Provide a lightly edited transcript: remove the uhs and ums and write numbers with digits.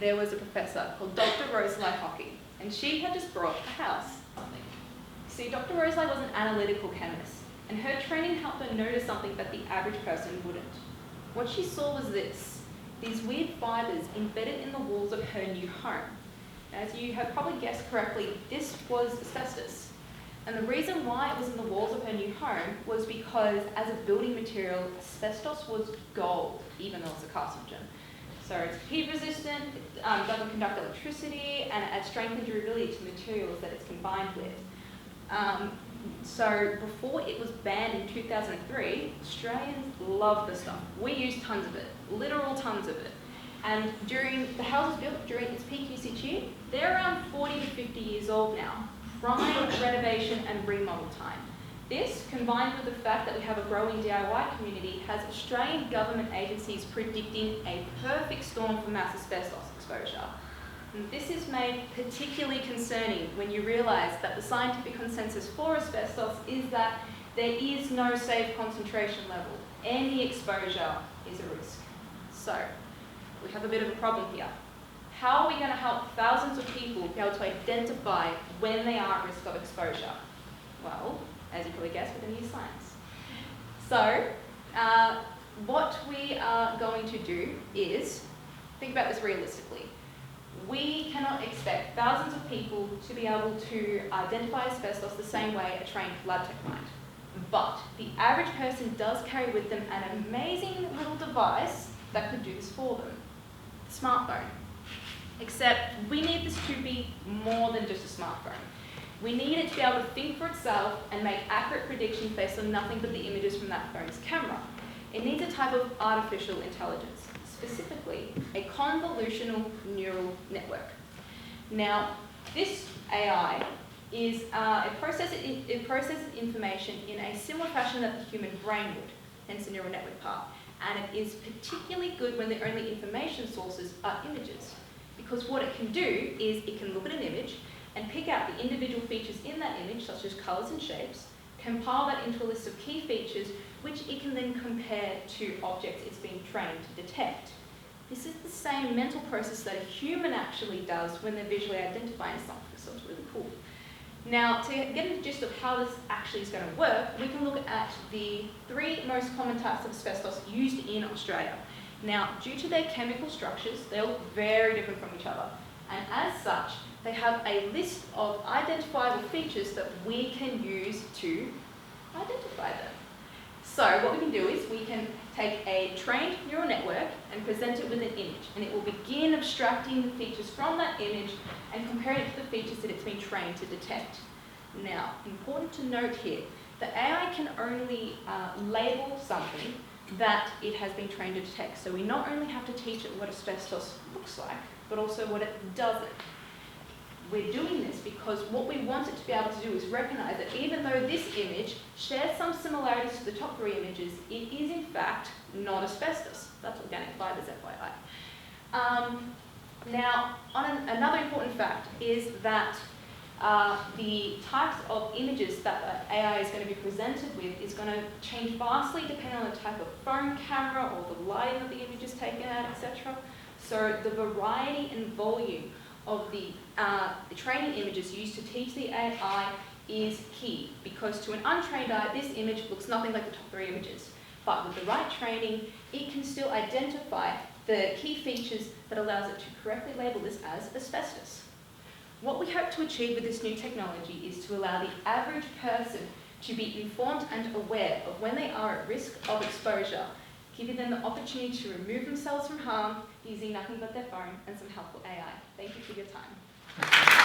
there was a professor called Dr. Rosalie Hockey, and she had just bought a house. See, Dr. Rosalie was an analytical chemist, and her training helped her notice something that the average person wouldn't. What she saw was this, these weird fibres embedded in the walls of her new home. As you have probably guessed correctly, this was asbestos. And the reason why it was in the walls of her new home was because as a building material, asbestos was gold, even though it's a carcinogen. So it's heat resistant, it doesn't conduct electricity, and it adds strength and durability to materials that it's combined with. So before it was banned in 2003, Australians loved the stuff. We used tons of it, literal tons of it. And during the houses built during its peak usage year, they're around 40 to 50 years old now, prime renovation and remodel time. This, combined with the fact that we have a growing DIY community, has Australian government agencies predicting a perfect storm for mass asbestos exposure. And this is made particularly concerning when you realise that the scientific consensus for asbestos is that there is no safe concentration level. Any exposure is a risk. So, we have a bit of a problem here. How are we going to help thousands of people be able to identify when they are at risk of exposure? Well, as you probably guessed, we're going to use science. So, what we are going to do is, think about this realistically. We cannot expect thousands of people to be able to identify asbestos the same way a trained lab tech might. But the average person does carry with them an amazing little device that could do this for them. The smartphone. Except we need this to be more than just a smartphone. We need it to be able to think for itself and make accurate predictions based on nothing but the images from that phone's camera. It needs a type of artificial intelligence, specifically a convolutional neural network. Now, this AI is it processes information in a similar fashion that the human brain would, hence the neural network part. And it is particularly good when the only information sources are images. Because what it can do is it can look at an image and pick out the individual features in that image, such as colours and shapes, compile that into a list of key features, which it can then compare to objects it's been trained to detect. This is the same mental process that a human actually does when they're visually identifying something, so it's really cool. Now, to get into the gist of how this actually is going to work, we can look at the 3 most common types of asbestos used in Australia. Now, due to their chemical structures, they look very different from each other. And as such, they have a list of identifiable features that we can use to identify them. So what we can do is we can take a trained neural network and present it with an image, and it will begin abstracting the features from that image and comparing it to the features that it's been trained to detect. Now, important to note here, the AI can only label something that it has been trained to detect. So we not only have to teach it what asbestos looks like, but also what it doesn't. We're doing this because what we want it to be able to do is recognise that even though this image shares some similarities to the top 3 images, it is in fact not asbestos. That's organic fibres, FYI. Now, another important fact is that the types of images that AI is going to be presented with is going to change vastly depending on the type of phone camera or the lighting that the image is taken at, etc. So the variety and volume of the training images used to teach the AI is key, because to an untrained eye, this image looks nothing like the top 3 images. But with the right training, it can still identify the key features that allows it to correctly label this as asbestos. What we hope to achieve with this new technology is to allow the average person to be informed and aware of when they are at risk of exposure, giving them the opportunity to remove themselves from harm using nothing but their phone and some helpful AI. Thank you for your time.